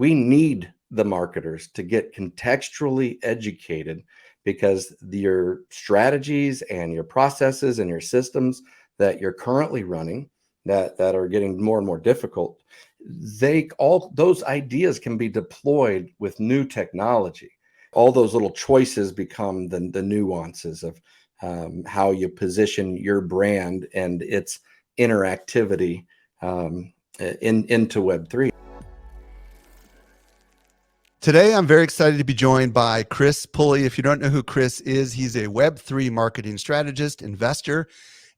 we need the marketers to get contextually educated, because your strategies and your processes and your systems that you're currently running that are getting more and more difficult, all those ideas can be deployed with new technology. All those little choices become the nuances of how you position your brand and its interactivity into Web3. Today, I'm very excited to be joined by Chris Pully. If you don't know who Chris is, he's a Web3 marketing strategist, investor,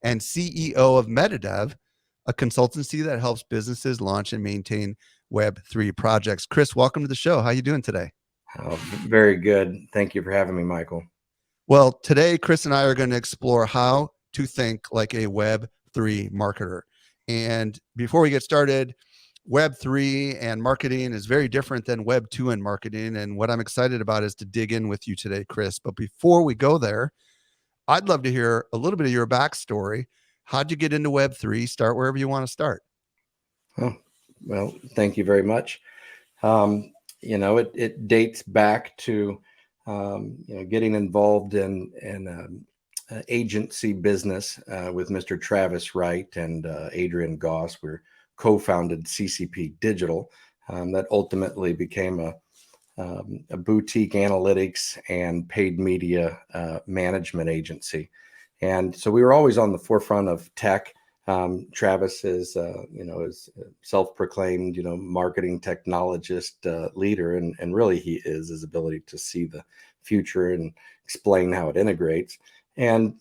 and CEO of MetaDev, a consultancy that helps businesses launch and maintain Web3 projects. Chris, welcome to the show. How are you doing today? Oh, very good. Thank you for having me, Michael. Well, today, Chris and I are going to explore how to think like a Web3 marketer. And before we get started, Web3 and marketing is very different than Web2 and marketing. And what I'm excited about is to dig in with you today, Chris. But before we go there, I'd love to hear a little bit of your backstory. How'd you get into Web3? Start wherever you want to start. Oh, well, thank you very much. It dates back to, getting involved in agency business with Mr. Travis Wright and Adrian Goss. We're co-founded CCP Digital, that ultimately became a boutique analytics and paid media management agency. And so we were always on the forefront of tech. Travis is self-proclaimed, marketing technologist leader, and really he is his ability to see the future and explain how it integrates. And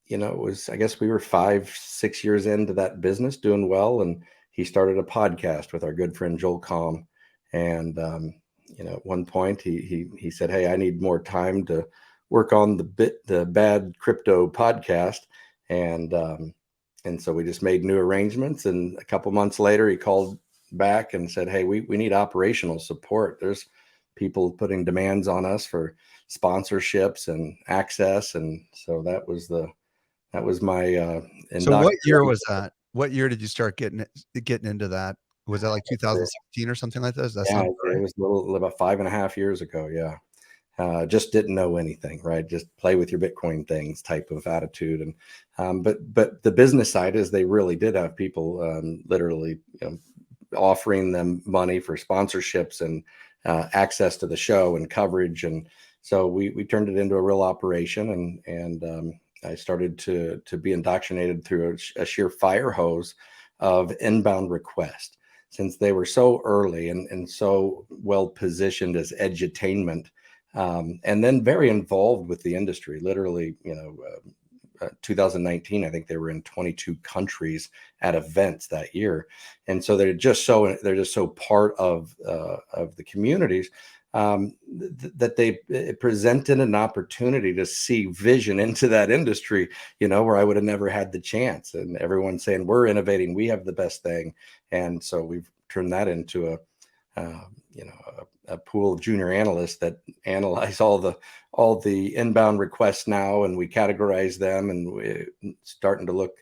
it was, I guess we were 5-6 years into that business, doing well, and he started a podcast with our good friend Joel Comm. And at one point he said, "Hey, I need more time to work on the bad crypto podcast," and so we just made new arrangements. And a couple months later, he called back and said, "Hey, we need operational support. There's people putting demands on us for sponsorships and access." And so that was my. So what year was that? What year did you start getting into that? Was that like 2016 or something like that? Yeah, it was about 5.5 years ago. Yeah. Just didn't know anything, right? Just play with your Bitcoin things type of attitude. And but the business side is they really did have people literally offering them money for sponsorships and access to the show and coverage. And so we turned it into a real operation, and I started to be indoctrinated through a sheer fire hose of inbound requests, since they were so early and so well positioned as edutainment. And then very involved with the industry. Literally, 2019, I think they were in 22 countries at events that year, and so they're just so part of the communities that it presented an opportunity to see vision into that industry. Where I would have never had the chance. And everyone's saying we're innovating, we have the best thing, and so we've turned that into a pool of junior analysts that analyze all the inbound requests now, and we categorize them, and we're starting to look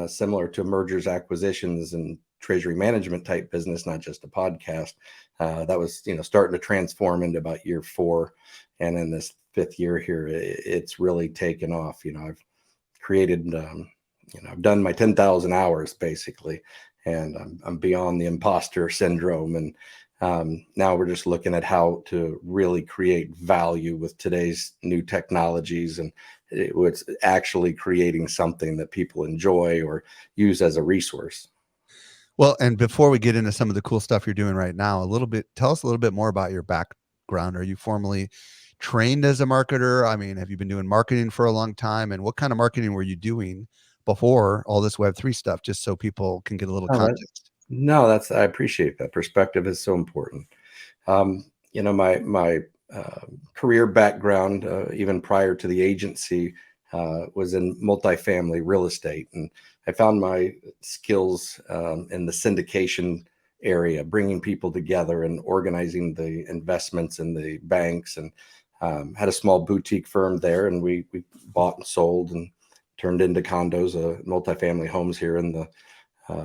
similar to mergers, acquisitions, and treasury management type business, not just a podcast. That was starting to transform into about year 4, and in this 5th year here, it's really taken off. I've created, I've done my 10,000 hours basically, and I'm beyond the imposter syndrome. And now we're just looking at how to really create value with today's new technologies, and it's actually creating something that people enjoy or use as a resource. Well, and before we get into some of the cool stuff you're doing right now, tell us a little bit more about your background. Are you formally trained as a marketer? I mean, have you been doing marketing for a long time? And what kind of marketing were you doing before all this Web3 stuff, just so people can get a little context? I appreciate that. Perspective is so important. My career background, even prior to the agency, was in multifamily real estate. And I found my skills in the syndication area, bringing people together and organizing the investments in the banks, and had a small boutique firm there. And we bought and sold and turned into condos, multifamily homes here in the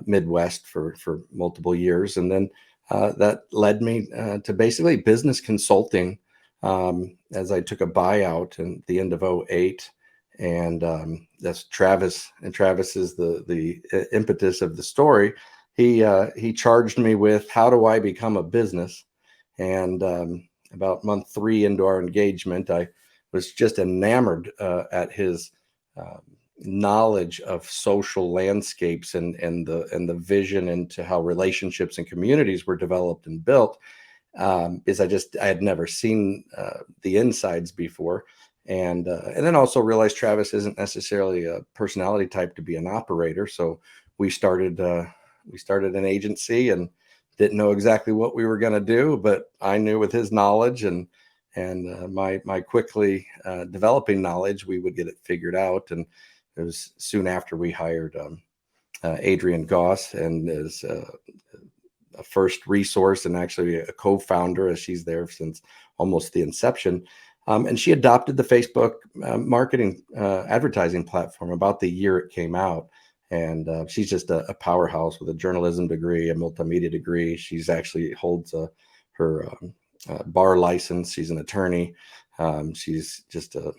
Midwest for multiple years. And then that led me to basically business consulting as I took a buyout in the end of '08. And that's Travis. And Travis is the impetus of the story. He charged me with, how do I become a business? And about month 3 into our engagement, I was just enamored at his knowledge of social landscapes and the vision into how relationships and communities were developed and built. Is I had never seen the insides before, and then also realized Travis isn't necessarily a personality type to be an operator. So we started an agency and didn't know exactly what we were going to do, but I knew with his knowledge and my quickly developing knowledge, we would get it figured out. And it was soon after we hired Adrienne Goss, and as a first resource and actually a co-founder, as she's there since almost the inception. And she adopted the Facebook marketing advertising platform about the year it came out. And she's just a powerhouse with a journalism degree, a multimedia degree. She's actually holds her bar license. She's an attorney. She's just a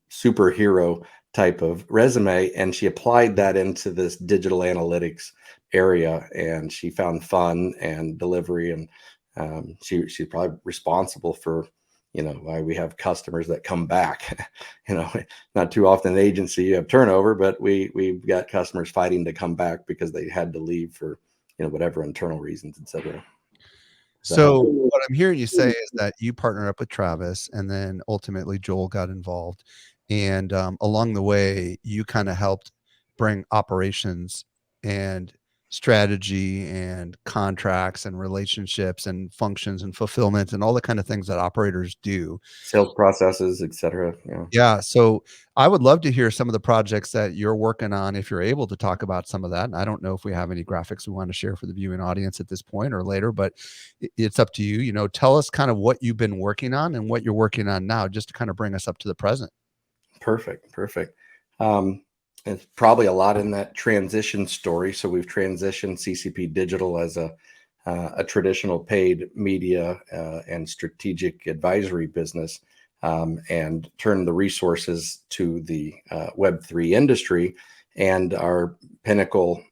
superhero type of resume, and she applied that into this digital analytics area, and she found fun and delivery, and she's probably responsible for why we have customers that come back. Not too often in an agency you have turnover, but we've got customers fighting to come back because they had to leave for whatever internal reasons, etc. So what I'm hearing you say is that you partnered up with Travis, and then ultimately Joel got involved, and along the way you kind of helped bring operations and strategy and contracts and relationships and functions and fulfillment and all the kind of things that operators do. Sales processes, etc. Yeah. So I would love to hear some of the projects that you're working on, if you're able to talk about some of that. And I don't know if we have any graphics we want to share for the viewing audience at this point or later, but it's up to you. Tell us kind of what you've been working on and what you're working on now, just to kind of bring us up to the present. Perfect. It's probably a lot in that transition story. So we've transitioned CCP Digital as a traditional paid media and strategic advisory business, and turned the resources to the Web3 industry and our pinnacle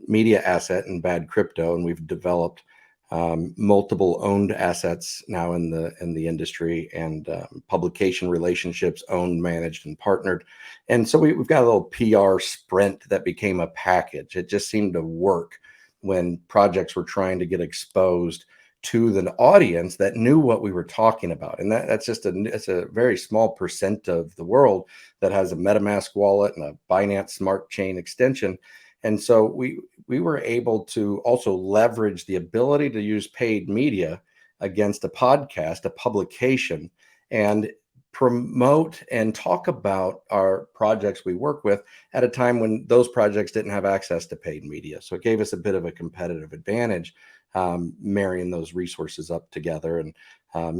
media asset in Bad Crypto. And we've developed multiple owned assets now in the industry, and publication relationships, owned, managed, and partnered. And so we've got a little PR sprint that became a package. It just seemed to work when projects were trying to get exposed to the audience that knew what we were talking about. And that's it's a very small percent of the world that has a MetaMask wallet and a Binance Smart Chain extension. And so we were able to also leverage the ability to use paid media against a podcast, a publication, and promote and talk about our projects we work with at a time when those projects didn't have access to paid media. So it gave us a bit of a competitive advantage, marrying those resources up together, and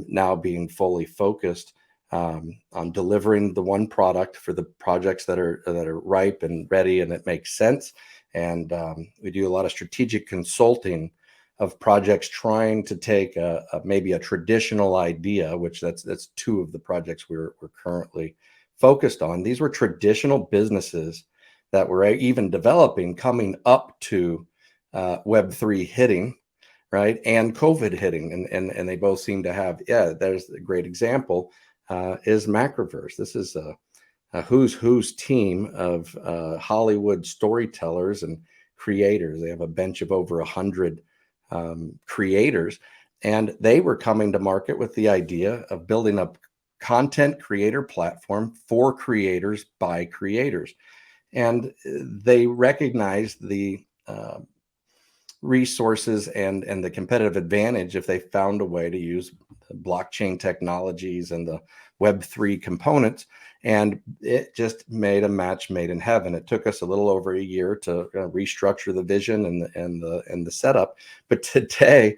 now being fully focused on delivering the one product for the projects that are ripe and ready and it makes sense. And we do a lot of strategic consulting of projects trying to take maybe a traditional idea, which that's 2 of the projects we're currently focused on. These were traditional businesses that were even developing coming up to Web3 hitting, right, and COVID hitting, and they both seem to have. There's a great example. Is Macroverse. This is a who's team of Hollywood storytellers and creators. They have a bench of over 100 creators, and they were coming to market with the idea of building a content creator platform for creators by creators. And they recognized the resources and the competitive advantage if they found a way to use blockchain technologies and the Web3 components. And it just made a match made in heaven. It took us a little over a year to restructure the vision and the setup. But today,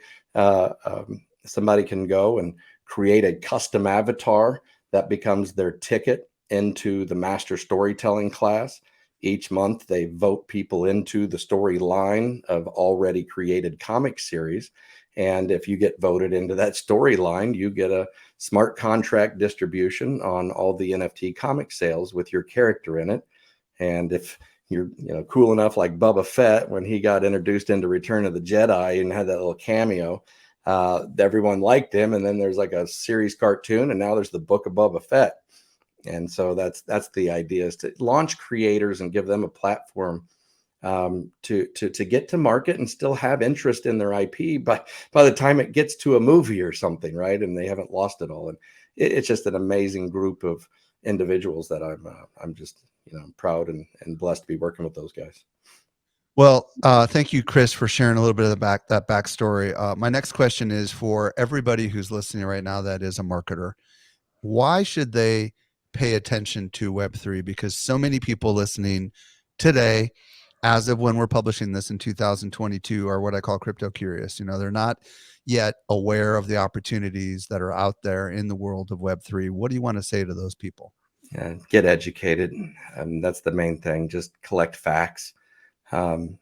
somebody can go and create a custom avatar that becomes their ticket into the master storytelling class. Each month, they vote people into the storyline of already created comic series. And if you get voted into that storyline, you get a smart contract distribution on all the NFT comic sales with your character in it. And if you're cool enough, like Boba Fett, when he got introduced into Return of the Jedi and had that little cameo, everyone liked him. And then there's like a series cartoon, and now there's the Book of Boba Fett. And so that's the idea, is to launch creators and give them a platform to get to market and still have interest in their IP by the time it gets to a movie or something, right? And they haven't lost it all. And it's just an amazing group of individuals that I'm just proud and blessed to be working with those guys. Well, thank you, Chris, for sharing a little bit of that backstory. My next question is for everybody who's listening right now that is a marketer. Why should they pay attention to Web3? Because so many people listening today, as of when we're publishing this in 2022, are what I call crypto curious. They're not yet aware of the opportunities that are out there in the world of Web3. What do you want to say to those people? Yeah, get educated. That's the main thing. Just collect facts. Seems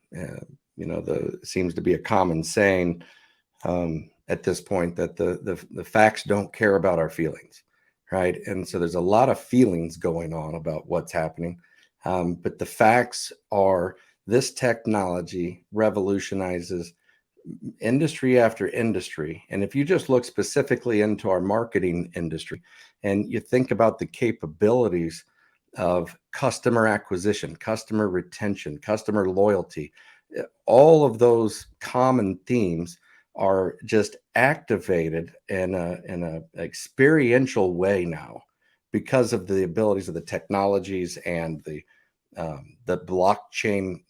to be a common saying at this point that the facts don't care about our feelings, right? And so there's a lot of feelings going on about what's happening, but the facts are this technology revolutionizes industry after industry. And if you just look specifically into our marketing industry and you think about the capabilities of customer acquisition, customer retention, customer loyalty, all of those common themes are just activated in a experiential way now because of the abilities of the technologies and the blockchain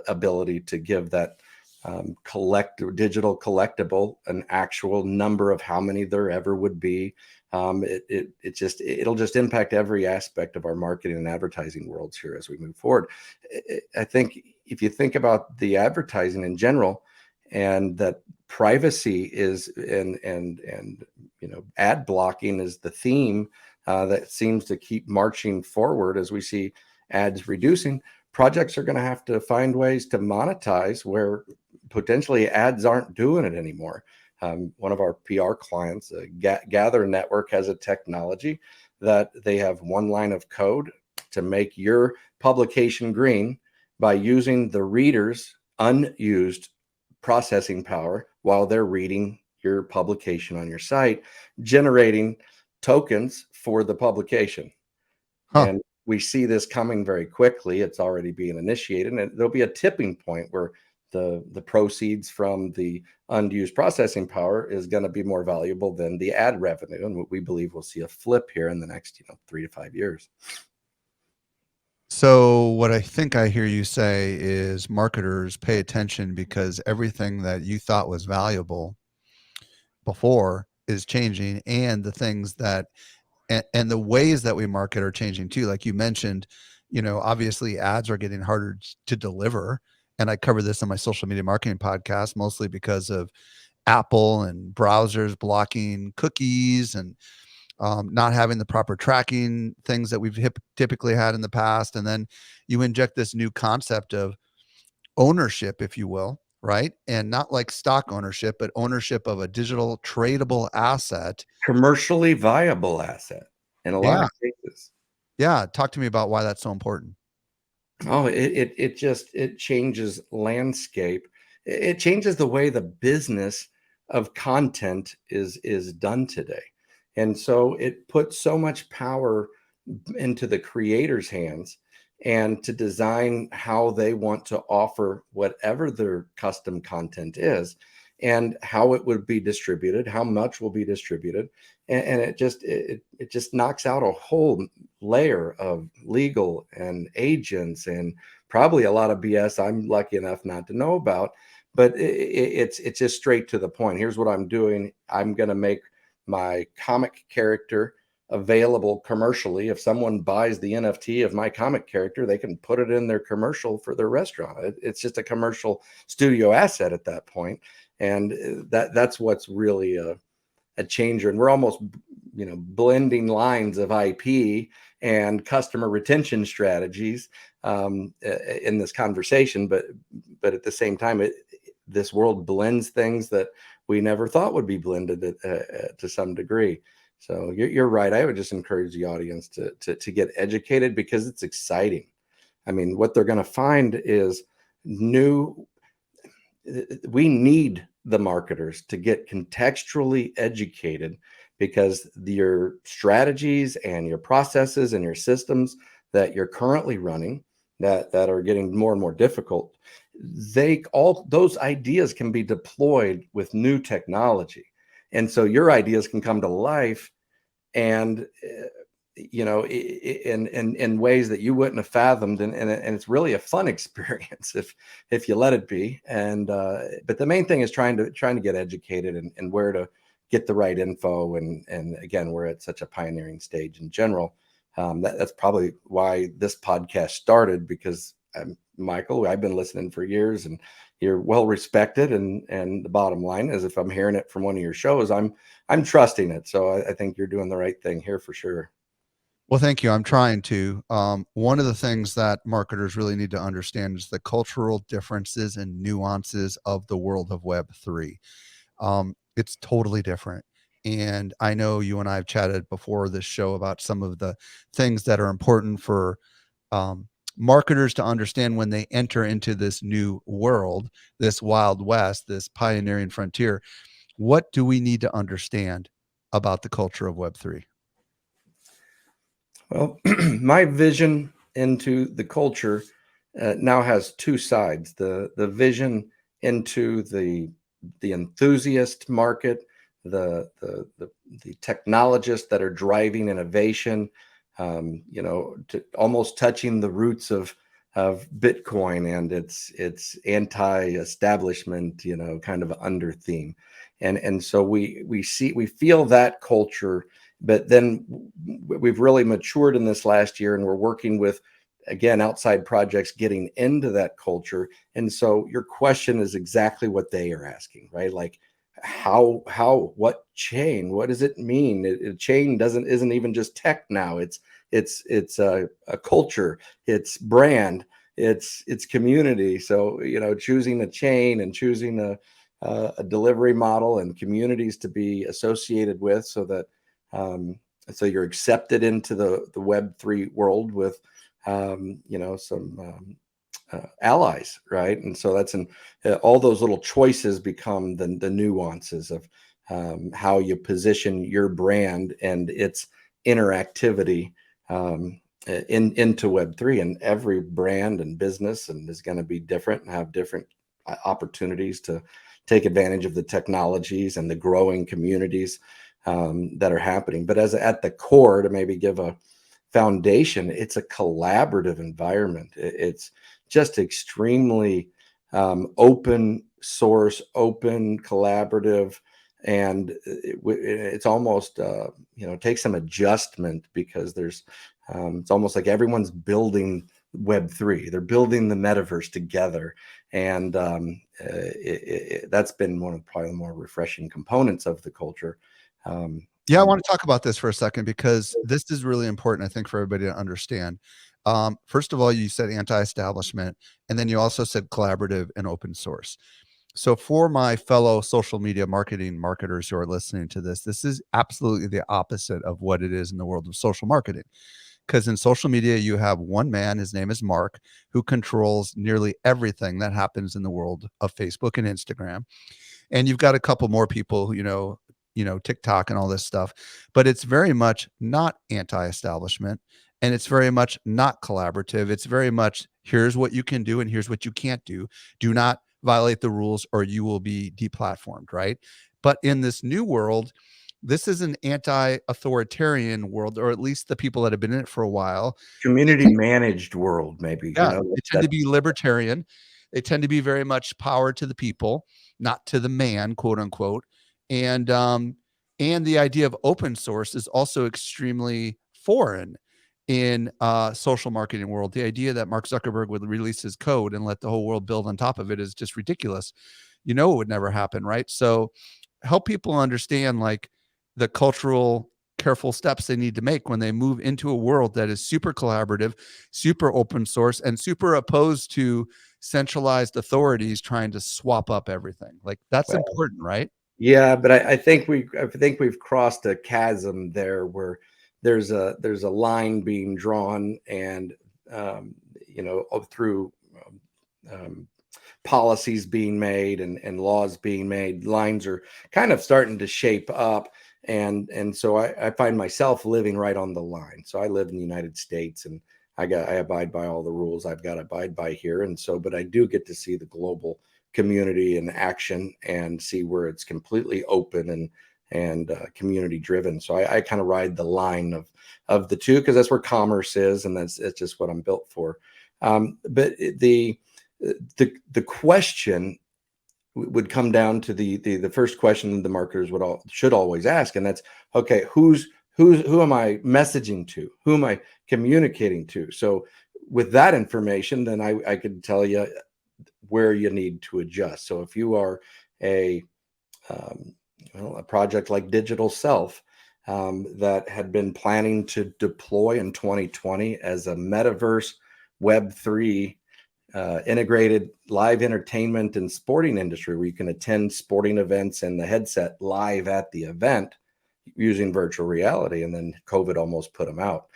ability to give that digital collectible an actual number of how many there ever would be. It'll just impact every aspect of our marketing and advertising worlds here as we move forward. I think if you think about the advertising in general, and that privacy is and ad blocking is the theme that seems to keep marching forward as we see ads reducing, projects are going to have to find ways to monetize where potentially ads aren't doing it anymore. One of our PR clients, Gather Network, has a technology that they have one line of code to make your publication green by using the reader's unused processing power while they're reading your publication on your site, generating tokens for the publication. And we see this coming very quickly. It's already being initiated, and there'll be a tipping point where the proceeds from the unused processing power is going to be more valuable than the ad revenue. And we believe we'll see a flip here in the next 3 to 5 years. So what I think I hear you say is marketers pay attention because everything that you thought was valuable before is changing, and the things that and the ways that we market are changing too. Like you mentioned, obviously ads are getting harder to deliver. And I cover this on my social media marketing podcast, mostly because of Apple and browsers blocking cookies and not having the proper tracking things that we've typically had in the past. And then you inject this new concept of ownership, if you will, right? And not like stock ownership, but ownership of a digital tradable asset. Commercially viable asset in a lot of cases. Yeah. Talk to me about why that's so important. Oh, it changes landscape. It changes the way the business of content is done today. And so it puts so much power into the creator's hands and to design how they want to offer whatever their custom content is and how it would be distributed, how much will be distributed. And it just knocks out a whole layer of legal and agents and probably a lot of BS I'm lucky enough not to know about. But it's just straight to the point. Here's what I'm doing. I'm going to make my comic character available commercially. If someone buys the NFT of my comic character, they can put it in their commercial for their restaurant. It's just a commercial studio asset at that point. And that's what's really a changer. And we're almost, blending lines of IP and customer retention strategies in this conversation. But at the same time, this world blends things that we never thought would be blended to some degree. So you're right. I would just encourage the audience to get educated, because it's exciting. I mean, what they're going to find is new. We need the marketers to get contextually educated, because your strategies and your processes and your systems that you're currently running, that are getting more and more difficult, they all those ideas can be deployed with new technology. And so your ideas can come to life, and in ways that you wouldn't have fathomed, and it's really a fun experience if you let it be. And but the main thing is trying to get educated, and where to get the right info. And again, we're at such a pioneering stage in general. That's probably why this podcast started, because Michael, I've been listening for years, and you're well respected, and the bottom line is, if I'm hearing it from one of your shows, I'm trusting it. So I think you're doing the right thing here for sure. Well, thank you. I'm trying to. One of the things that marketers really need to understand is the cultural differences and nuances of the world of Web3. It's totally different. And I know you and I have chatted before this show about some of the things that are important for marketers to understand when they enter into this new world, this Wild West, this pioneering frontier. What do we need to understand about the culture of Web3? Well, my vision into the culture now has two sides. The vision into the enthusiast market, the technologists that are driving innovation, to almost touching the roots of Bitcoin and its anti-establishment, kind of under theme. And so we feel that culture. But then we've really matured in this last year, and we're working with, again, outside projects getting into that culture. And so your question is exactly what they are asking, right? Like, what chain? What does it mean? Chain isn't even just tech now. It's a culture, it's brand, it's community. So choosing a chain and choosing a delivery model and communities to be associated with, so that so you're accepted into the Web3 world with some allies, right? And so that's all those little choices become the nuances of how you position your brand and its interactivity into Web3. And every brand and business is going to be different and have different opportunities to take advantage of the technologies and the growing communities that are happening. But at the core, to maybe give a foundation, it's a collaborative environment. It's just extremely open source, open, collaborative, and it's almost takes some adjustment, because it's almost like everyone's building Web3. They're building the metaverse together, and that's been one of probably the more refreshing components of the culture. Yeah, I want to talk about this for a second, because this is really important, I think, for everybody to understand. First of all, you said anti-establishment, and then you also said collaborative and open source. So for my fellow social media marketing marketers who are listening to this is absolutely the opposite of what it is in the world of social marketing. Because in social media, you have one man, his name is Mark, who controls nearly everything that happens in the world of Facebook and Instagram. And you've got a couple more people, TikTok and all this stuff, but it's very much not anti-establishment, and it's very much not collaborative. It's very much, here's what you can do and here's what you can't do. Do not violate the rules or you will be deplatformed, right? But in this new world, this is an anti-authoritarian world, or at least the people that have been in it for a while. Community managed world, maybe. Yeah, they tend to be libertarian. They tend to be very much power to the people, not to the man, quote unquote. And the idea of open source is also extremely foreign in social marketing world. The idea that Mark Zuckerberg would release his code and let the whole world build on top of it is just ridiculous. It would never happen, right? So help people understand like the cultural careful steps they need to make when they move into a world that is super collaborative, super open source, and super opposed to centralized authorities trying to swap up everything. Like, that's important, right? Yeah, but I think we've crossed a chasm there where there's a line being drawn, and um, through um, policies being made and laws being made, lines are kind of starting to shape up, and so I find myself living right on the line. So I live in the United States, and I abide by all the rules I've got to abide by here, and so but I do get to see the global community in action and see where it's completely open and community driven. So I kind of ride the line of the two, because that's where commerce is, and it's just what I'm built for. But the question would come down to the first question the marketers should always ask, and that's, okay, who am I messaging to? Who am I communicating to? So with that information, then I could tell you where you need to adjust. So if you are a um, a project like Digital Self, that had been planning to deploy in 2020 as a metaverse Web3 integrated live entertainment and sporting industry, where you can attend sporting events and the headset live at the event using virtual reality, and then COVID almost put them out.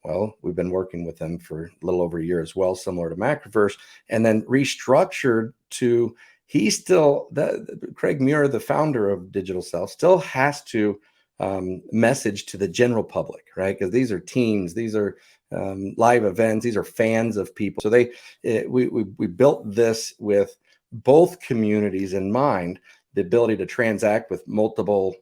Well, we've been working with them for a little over a year as well, similar to Macroverse, and then restructured to, he still, Craig Muir, the founder of Digital Self, still has to message to the general public, right? Because these are teams, these are live events, these are fans of people. So we built this with both communities in mind, the ability to transact with multiple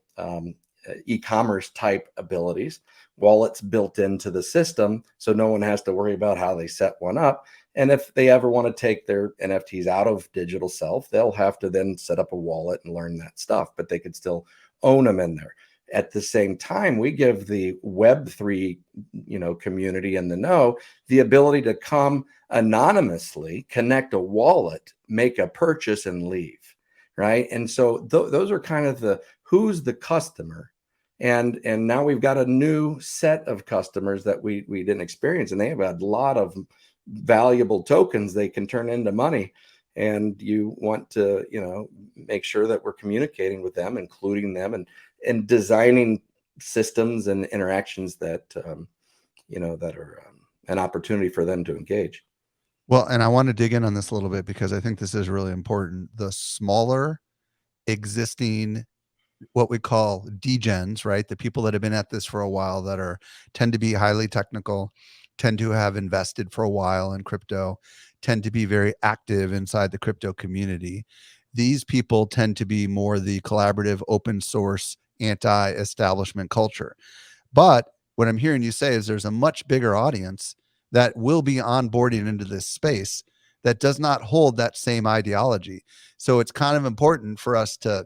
e-commerce type abilities, wallets built into the system, so no one has to worry about how they set one up. And if they ever want to take their NFTs out of Digital Self, they'll have to then set up a wallet and learn that stuff, but they could still own them in there. At the same time, we give the Web3 community in the know the ability to come anonymously, connect a wallet, make a purchase, and leave, right? And so those are kind of the who's the customer. And now we've got a new set of customers that we didn't experience, and they have a lot of valuable tokens they can turn into money. And you want to make sure that we're communicating with them, including them, and designing systems and interactions that that are an opportunity for them to engage. Well, and I want to dig in on this a little bit because I think this is really important. The smaller existing, what we call degens, right? The people that have been at this for a while that tend to be highly technical, tend to have invested for a while in crypto, tend to be very active inside the crypto community. These people tend to be more the collaborative, open source, anti-establishment culture. But what I'm hearing you say is there's a much bigger audience that will be onboarding into this space that does not hold that same ideology. So it's kind of important for us to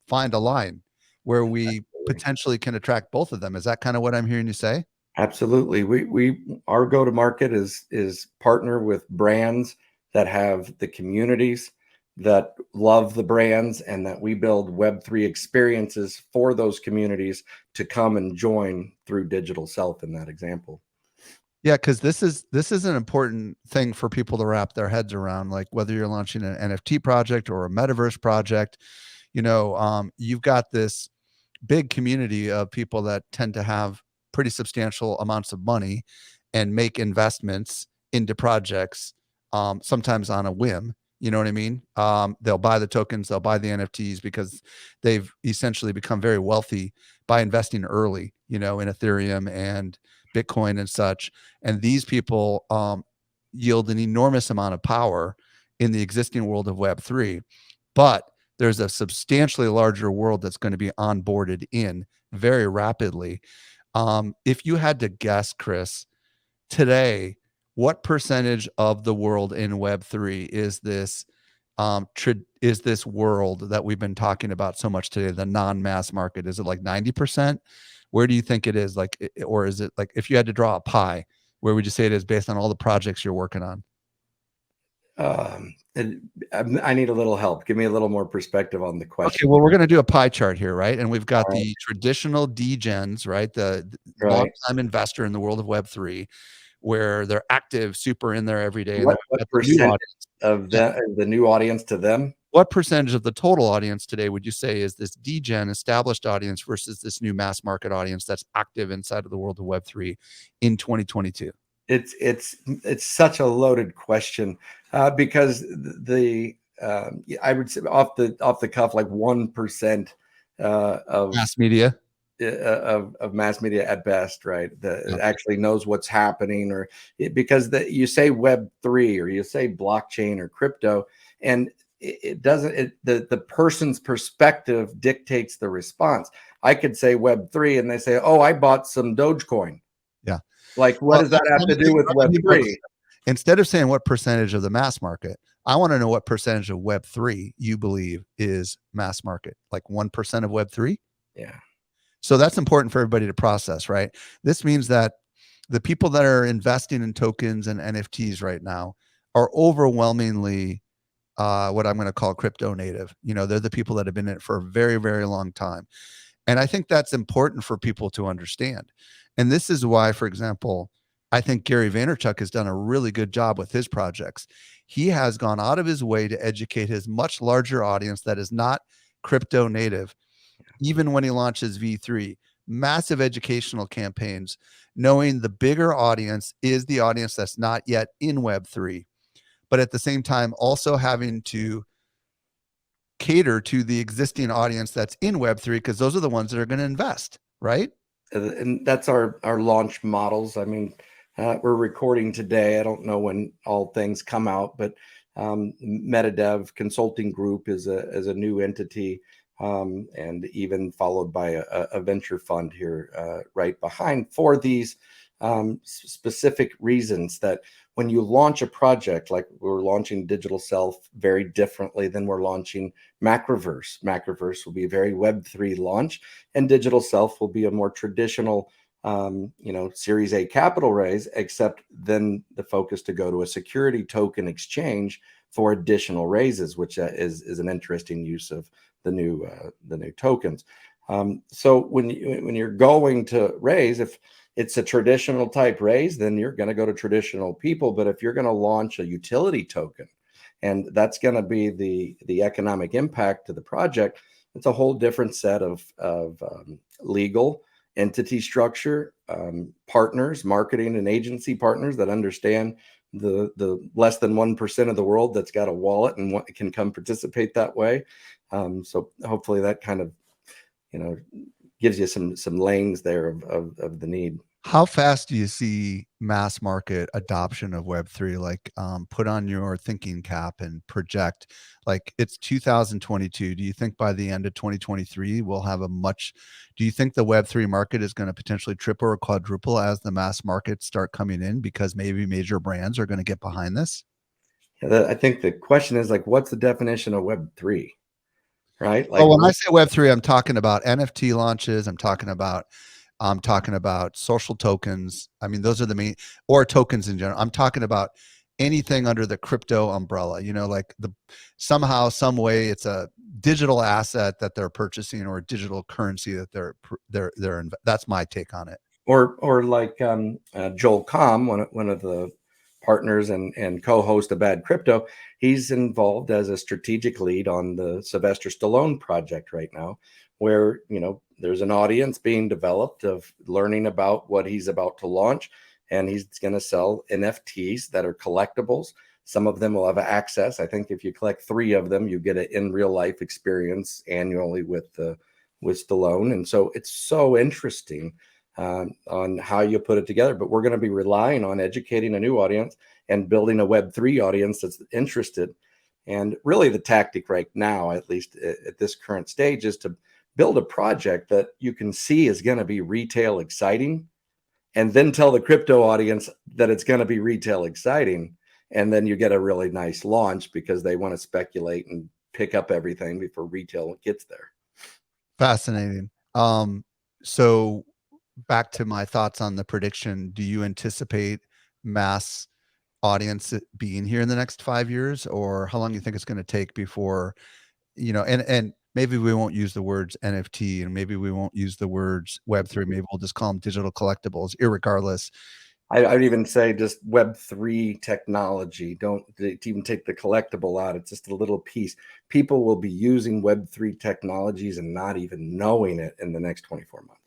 find a line where we potentially can attract both of them. Is that kind of what I'm hearing you say? Absolutely. We our go to market is partner with brands that have the communities that love the brands, and that we build Web3 experiences for those communities to come and join through Digital Self in that example. Yeah, because this is an important thing for people to wrap their heads around. Like whether you're launching an NFT project or a metaverse project, you've got this big community of people that tend to have pretty substantial amounts of money and make investments into projects, sometimes on a whim. You know what I mean? They'll buy the tokens, they'll buy the NFTs because they've essentially become very wealthy by investing early, in Ethereum and Bitcoin and such. And these people yield an enormous amount of power in the existing world of Web3. But there's a substantially larger world that's going to be onboarded in very rapidly. If you had to guess, Chris, today, what percentage of the world in Web3 is this is this world that we've been talking about so much today, the non-mass market? Is it like 90%? Where do you think it is? Like, or is it like, if you had to draw a pie, where would you say it is based on all the projects you're working on? And I need a little help. Give me a little more perspective on the Okay, question. well, we're going to do a pie chart here, right? And we've got All right. the traditional degens, right? The Right. long-time investor in the world of Web3, where they're active, super in there every day. And then What we've got the new percentage audience. of Yeah. the new audience to them? what percentage of the total audience today would you say is this degen established audience versus this new mass market audience that's active inside of the world of Web3 in 2022? It's such a loaded question, because I would say off the cuff, like 1% of Mass media. of mass media at best, right? That Yeah. actually knows what's happening, or because you say Web3 or you say blockchain or crypto, and it doesn't. The person's perspective dictates the response. I could say Web3, and they say, "Oh, I bought some Dogecoin." Yeah. Like, what Well, does that have to do with Web3? instead of saying what percentage of the mass market, I want to know what percentage of Web3 you believe is mass market, like 1% of Web3. Yeah. So that's important for everybody to process, right? This means that the people that are investing in tokens and NFTs right now are overwhelmingly what I'm going to call crypto native. They're the people that have been in it for a very, very long time. And I think that's important for people to understand. And this is why, for example, I think Gary Vaynerchuk has done a really good job with his projects. He has gone out of his way to educate his much larger audience that is not crypto native, even when he launches V3. Massive educational campaigns, knowing the bigger audience is the audience that's not yet in Web3, but at the same time, also having to cater to the existing audience that's in Web3, because those are the ones that are going to invest, right? And that's our launch models. I mean, we're recording today. I don't know when all things come out, but MetaDev Consulting Group is a new entity, and even followed by a venture fund here right behind, for these specific reasons, that when you launch a project, like we're launching Digital Self very differently than we're launching Macroverse. Macroverse will be a very Web3 launch, and Digital Self will be a more traditional, Series A capital raise, except then the focus to go to a security token exchange for additional raises, which is an interesting use of the new tokens. So when you're going to raise, if it's a traditional type raise, then you're going to go to traditional people. But if you're going to launch a utility token, and that's going to be the economic impact to the project, it's a whole different set of legal entity structure, partners, marketing and agency partners that understand the less than 1% of the world that's got a wallet and what can come participate that way. So hopefully that kind of, gives you some lanes there of the need. How fast do you see mass market adoption of Web3? Like, put on your thinking cap and project, like, it's 2022. Do you think by the end of 2023, we'll have do you think the Web3 market is going to potentially triple or quadruple as the mass markets start coming in, because maybe major brands are going to get behind this? I think the question is, like, what's the definition of Web3, right? Like, Well, when I say Web3, I'm talking about NFT launches. I'm talking about social tokens. I mean, those are the main, or tokens in general. I'm talking about anything under the crypto umbrella, like somehow, some way, it's a digital asset that they're purchasing, or a digital currency that that's my take on it. or like Joel Comm, one of the partners and co-host of Bad Crypto, he's involved as a strategic lead on the Sylvester Stallone project right now, where there's an audience being developed of learning about what he's about to launch, and he's going to sell NFTs that are collectibles. Some of them will have access. I think if you collect 3 of them, you get an in real life experience annually with Stallone, and so it's so interesting on how you put it together. But we're going to be relying on educating a new audience and building a Web3 audience that's interested. And really, the tactic right now, at least at this current stage, is to build a project that you can see is going to be retail exciting, and then tell the crypto audience that it's going to be retail exciting. And then you get a really nice launch, because they want to speculate and pick up everything before retail gets there. Fascinating. So back to my thoughts on the prediction. Do you anticipate mass audience being here in the next 5 years, or how long do you think it's going to take before, and maybe we won't use the words NFT, and maybe we won't use the words Web3, maybe we'll just call them digital collectibles, irregardless. I'd even say just Web3 technology. Don't to even take the collectible out. It's just a little piece. People will be using Web3 technologies and not even knowing it in the next 24 months.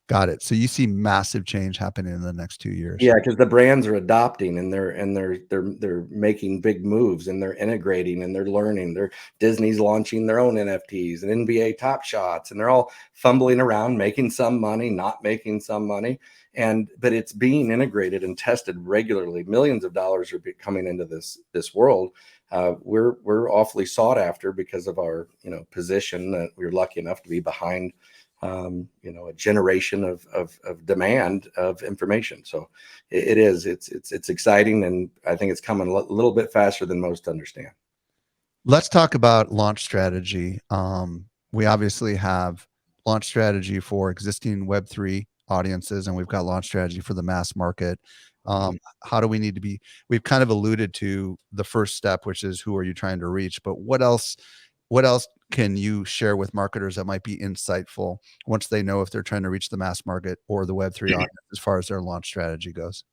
Got it. So you see massive change happening in the next 2 years. Yeah, because the brands are adopting and they're making big moves and they're integrating and they're learning. Disney's launching their own NFTs and NBA Top Shots, and they're all fumbling around, making some money, not making some money. But it's being integrated and tested regularly. Millions of dollars are coming into this world. We're awfully sought after because of our position that we're lucky enough to be behind a generation of demand of information. So it's exciting, and I think it's coming a little bit faster than most understand. Let's talk about launch strategy. We obviously have launch strategy for existing Web3 audiences, and we've got launch strategy for the mass market. How do we need to be? We've kind of alluded to the first step, which is who are you trying to reach, but what else can you share with marketers that might be insightful once they know if they're trying to reach the mass market or the Web3 audience as far as their launch strategy goes?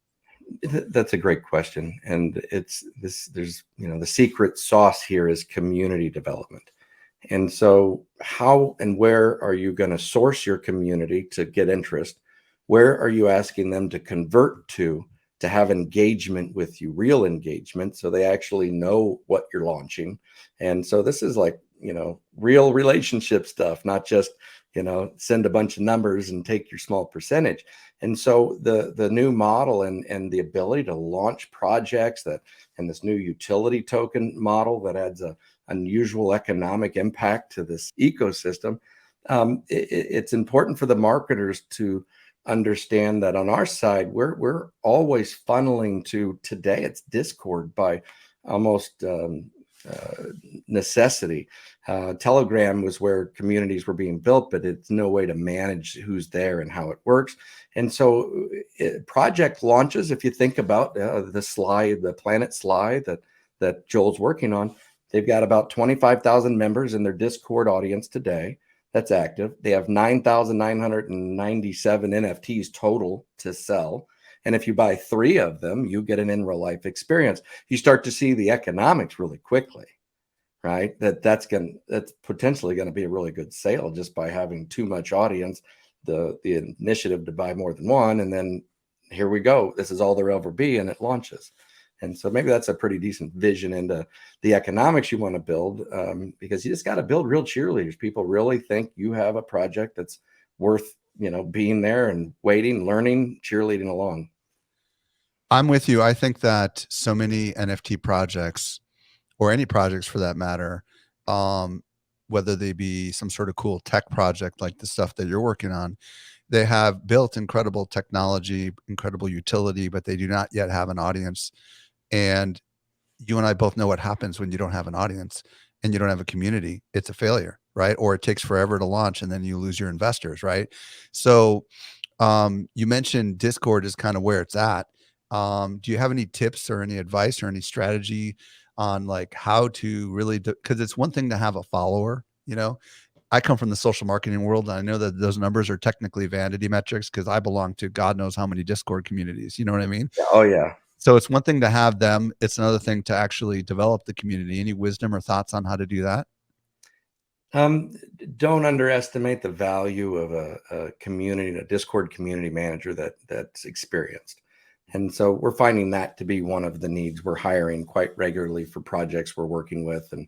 That's a great question. And there's the secret sauce here is community development. And so how and where are you going to source your community to get interest? Where are you asking them to convert to have engagement with you, real engagement, so they actually know what you're launching? And so this is like, real relationship stuff, not just, send a bunch of numbers and take your small percentage. And so the new model and the ability to launch projects and this new utility token model that adds a unusual economic impact to this ecosystem, it's important for the marketers to understand that on our side, we're always funneling to, today it's Discord by almost necessity. Telegram was where communities were being built, but it's no way to manage who's there and how it works. And so project launches, if you think about the Planet slide that Joel's working on, they've got about 25,000 members in their Discord audience today that's active. They have 9,997 NFTs total to sell. And if you buy 3 of them, you get an in real life experience. You start to see the economics really quickly, right? That's potentially going to be a really good sale just by having too much audience, the initiative to buy more than one. And then here we go. This is all there ever be, and it launches. And so maybe that's a pretty decent vision into the economics you want to build, because you just got to build real cheerleaders. People really think you have a project that's worth, being there and waiting, learning, cheerleading along. I'm with you. I think that so many NFT projects, or any projects for that matter, whether they be some sort of cool tech project like the stuff that you're working on, they have built incredible technology, incredible utility, but they do not yet have an audience. And you and I both know what happens when you don't have an audience and you don't have a community. It's a failure, right? Or it takes forever to launch and then you lose your investors, right? So you mentioned Discord is kind of where it's at. Do you have any tips or any advice or any strategy on like how to really because it's one thing to have a follower, I come from the social marketing world, and I know that those numbers are technically vanity metrics because I belong to God knows how many Discord communities. You know what I mean? Oh yeah. So it's one thing to have them. It's another thing to actually develop the community. Any wisdom or thoughts on how to do that? Don't underestimate the value of a community, a Discord community manager that's experienced. And so we're finding that to be one of the needs. We're hiring quite regularly for projects we're working with, and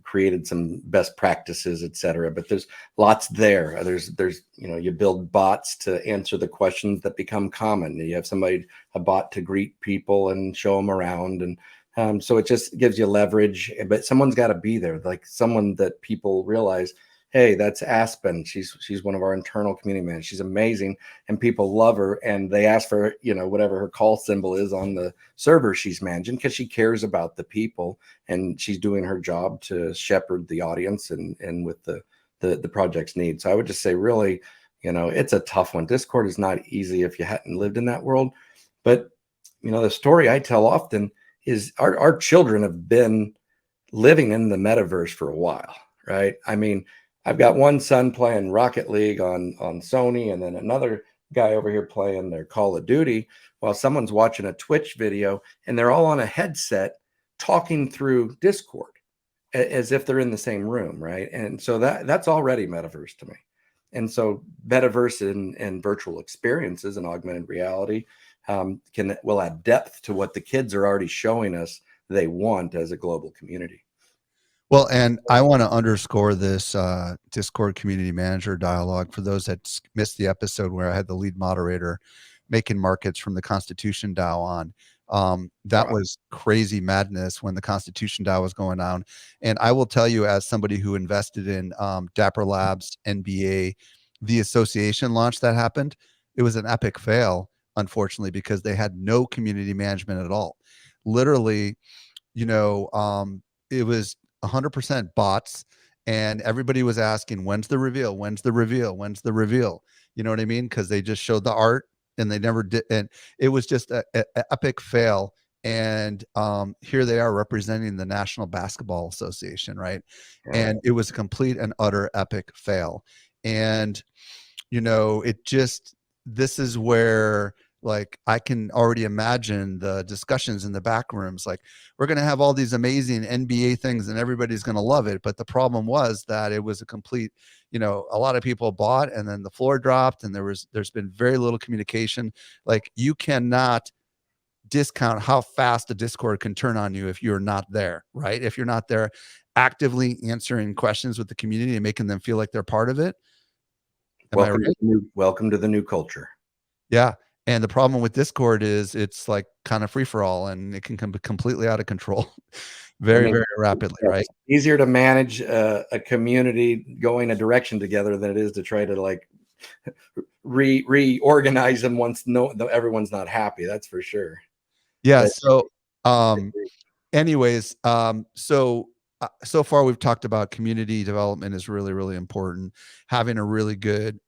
created some best practices, et cetera. But there's lots there. There's you build bots to answer the questions that become common. You have a bot to greet people and show them around, and so it just gives you leverage. But someone's got to be there, like someone that people realize, hey, that's Aspen. She's one of our internal community managers. She's amazing, and people love her. And they ask for, whatever her call symbol is on the server she's managing, because she cares about the people and she's doing her job to shepherd the audience and with the project's needs. So I would just say, really, it's a tough one. Discord is not easy if you hadn't lived in that world. But the story I tell often is our children have been living in the metaverse for a while, right? I mean, I've got one son playing Rocket League on Sony, and then another guy over here playing their Call of Duty while someone's watching a Twitch video, and they're all on a headset talking through Discord as if they're in the same room, right? And so that's already metaverse to me. And so metaverse and virtual experiences and augmented reality will add depth to what the kids are already showing us they want as a global community. Well, and I want to underscore this Discord community manager dialogue for those that missed the episode where I had the lead moderator making markets from the Constitution DAO on. That was crazy madness when the Constitution DAO was going on. And I will tell you, as somebody who invested in Dapper Labs, NBA, the association launch that happened, it was an epic fail, unfortunately, because they had no community management at all. Literally, it was 100% bots, and everybody was asking, when's the reveal, when's the reveal, when's the reveal, you know what I mean? Because they just showed the art and they never did, and it was just a epic fail. And here they are representing the National Basketball Association, right? And it was a complete and utter epic fail. And this is where, like, I can already imagine the discussions in the back rooms. Like, we're going to have all these amazing NBA things and everybody's going to love it. But the problem was that it was a complete, a lot of people bought and then the floor dropped, and there's been very little communication. Like, you cannot discount how fast a Discord can turn on you if you're not there, right? If you're not there actively answering questions with the community and making them feel like they're part of it. Welcome to the new culture. Yeah. And the problem with Discord is it's like kind of free for all, and it can come completely out of control very, very rapidly, right? Easier to manage a community going a direction together than it is to try to like reorganize them once everyone's not happy. That's for sure. Yeah. So, anyways, so far we've talked about community development is really, really important. Having a really good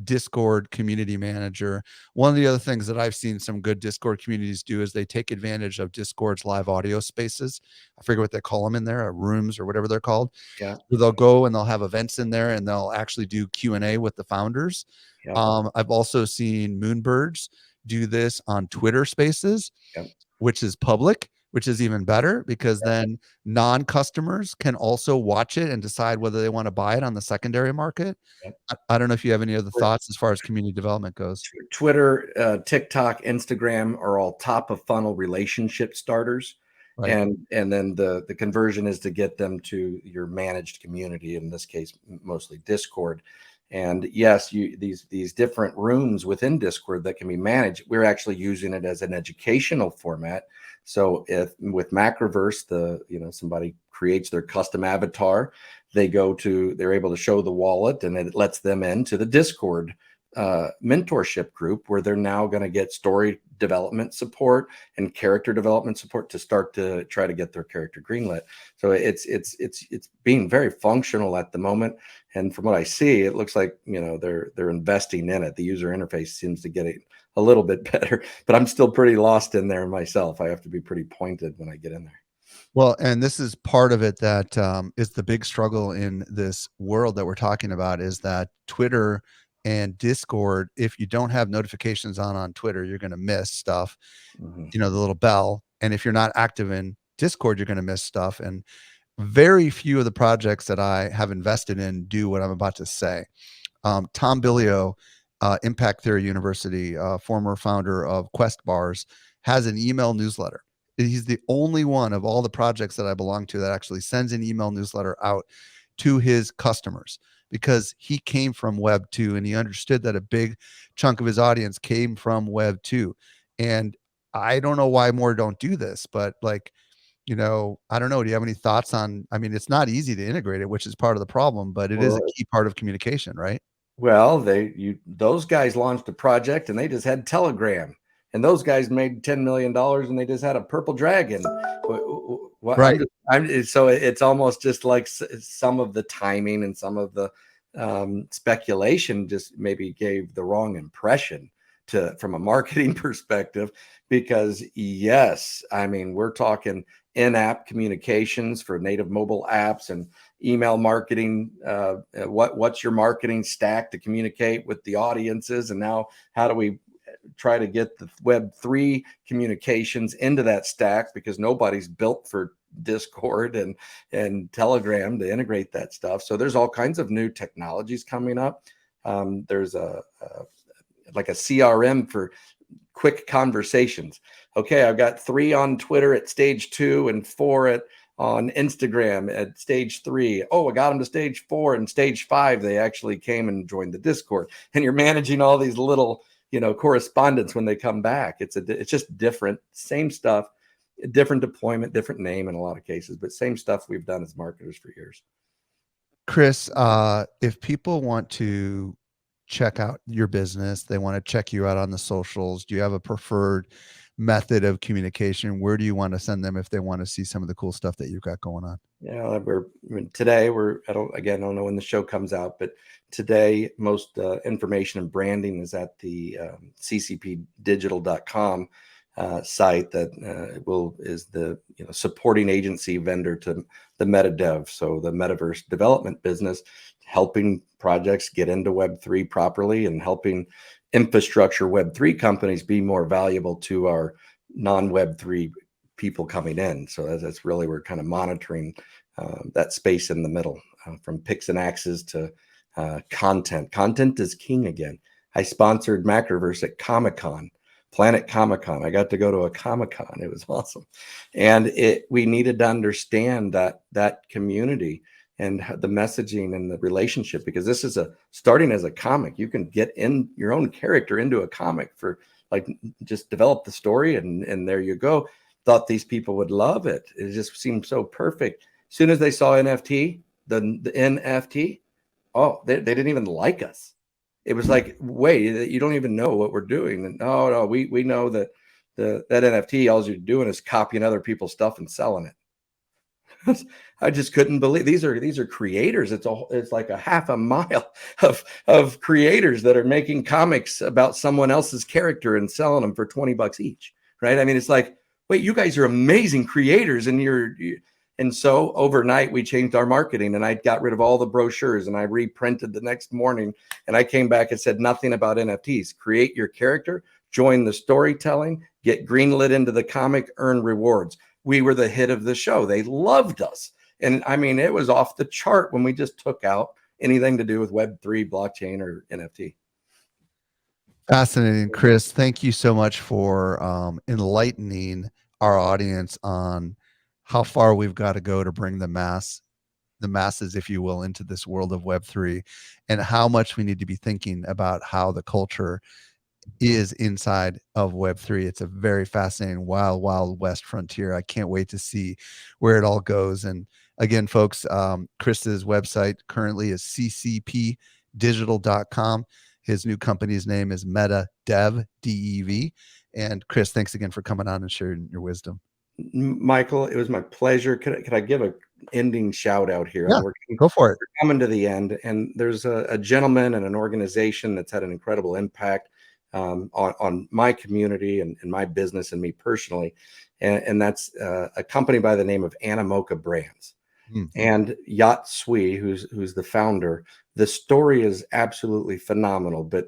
Discord community manager. One of the other things that I've seen some good Discord communities do is they take advantage of Discord's live audio spaces. I forget what they call them in there, rooms or whatever they're called. Yeah. They'll go and they'll have events in there and they'll actually do Q&A with the founders. Yep. I've also seen Moonbirds do this on Twitter Spaces, yep, which is public, which is even better because then non-customers can also watch it and decide whether they want to buy it on the secondary market. I don't know if you have any other thoughts as far as community development goes. Twitter, TikTok, Instagram are all top of funnel relationship starters. Right. And then the conversion is to get them to your managed community, in this case, mostly Discord. And yes, these different rooms within Discord that can be managed, we're actually using it as an educational format. So if with Macroverse, somebody creates their custom avatar, they're able to show the wallet, and it lets them into the Discord mentorship group, where they're now going to get story development support and character development support to start to try to get their character greenlit. So it's being very functional at the moment. And from what I see, it looks like, they're investing in it. The user interface seems to get it a little bit better, but I'm still pretty lost in there myself. I have to be pretty pointed when I get in there. Well, and this is part of it that is the big struggle in this world that we're talking about, is that Twitter and Discord, if you don't have notifications on Twitter, you're going to miss stuff, the little bell. And if you're not active in Discord, you're going to miss stuff. And very few of the projects that I have invested in do what I'm about to say. Tom Billio, Impact Theory University, former founder of Quest Bars, has an email newsletter. He's the only one of all the projects that I belong to that actually sends an email newsletter out to his customers, because he came from Web 2 and he understood that a big chunk of his audience came from Web 2. And I don't know why more don't do this, but I don't know. Do you have any thoughts on, it's not easy to integrate it, which is part of the problem, but it is a key part of communication, right? Well, those guys launched a project and they just had Telegram, and those guys made $10 million and they just had a purple dragon. Right. So it's almost just like some of the timing and some of the speculation just maybe gave the wrong impression from a marketing perspective, because yes, we're talking in-app communications for native mobile apps email marketing. What's your marketing stack to communicate with the audiences? And now how do we try to get the Web3 communications into that stack, because nobody's built for Discord and Telegram to integrate that stuff. So there's all kinds of new technologies coming up. There's like a CRM for quick conversations. Okay, I've got 3 on Twitter at stage 2 and 4 on Instagram at stage 3. Oh, I got them to stage 4, and stage 5 they actually came and joined the Discord. And you're managing all these little, correspondence when they come back. It's just different, same stuff, different deployment, different name in a lot of cases, but same stuff we've done as marketers for years. Chris, if people want to check out your business, they want to check you out on the socials, do you have a preferred method of communication? Where do you want to send them if they want to see some of the cool stuff that you've got going on? Yeah, today I don't know when the show comes out, but today most information and branding is at the ccpdigital.com site that is the supporting agency vendor to the MetaDev, so the metaverse development business, helping projects get into Web3 properly and helping infrastructure Web3 companies be more valuable to our non-Web3 people coming in. So that's really, we're kind of monitoring that space in the middle, from picks and axes to content. Content is king again. I sponsored Macroverse at Comic-Con, Planet Comic-Con. I got to go to a Comic-Con. It was awesome. And we needed to understand that community and the messaging and the relationship, because this is starting as a comic. You can get in your own character into a comic for just develop the story, and there you go. Thought these people would love it. It just seemed so perfect. As soon as they saw NFT, the NFT, oh, they didn't even like us. It was like, wait, you don't even know what we're doing. And no, we know that that NFT, all you're doing is copying other people's stuff and selling it. I just couldn't believe these are creators. It's like a half a mile of creators that are making comics about someone else's character and selling them for $20 each. Right? I mean, it's like, wait, you guys are amazing creators, and so overnight we changed our marketing, and I got rid of all the brochures and I reprinted the next morning, and I came back and said nothing about NFTs. Create your character, join the storytelling, get greenlit into the comic, earn rewards. We were the hit of the show. They loved us. And I mean, it was off the chart when we just took out anything to do with Web3, blockchain, or NFT. Fascinating, Chris. Thank you so much for enlightening our audience on how far we've got to go to bring the masses, if you will, into this world of Web3, and how much we need to be thinking about how the culture is inside of Web3. It's a very fascinating, wild, wild west frontier. I can't wait to see where it all goes. And again, folks, Chris's website currently is ccpdigital.com. His new company's name is MetaDev, DEV. And Chris, thanks again for coming on and sharing your wisdom. Michael, it was my pleasure. Could I give an ending shout out here? Yeah, go for it. We're coming to the end, and there's a gentleman and an organization that's had an incredible impact on my community and my business and me personally. And that's a company by the name of Animoca Brands. And Yat Sui, who's the founder. The story is absolutely phenomenal, but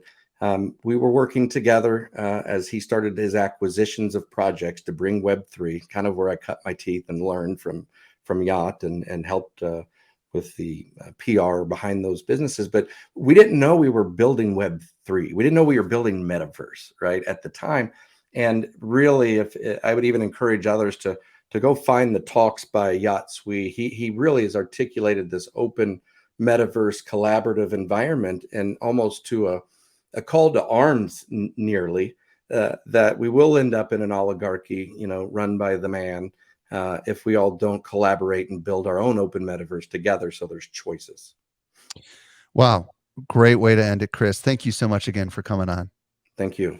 we were working together as he started his acquisitions of projects to bring Web3, kind of where I cut my teeth and learned from Yat and helped with the PR behind those businesses. But we didn't know we were building Web3. We didn't know we were building metaverse, right, at the time. And really, if I would even encourage others to go find the talks by Yat Sui. He really has articulated this open metaverse collaborative environment, and almost to a call to arms nearly, that we will end up in an oligarchy, run by the man, if we all don't collaborate and build our own open metaverse together. So there's choices. Wow. Great way to end it, Chris. Thank you so much again for coming on. Thank you.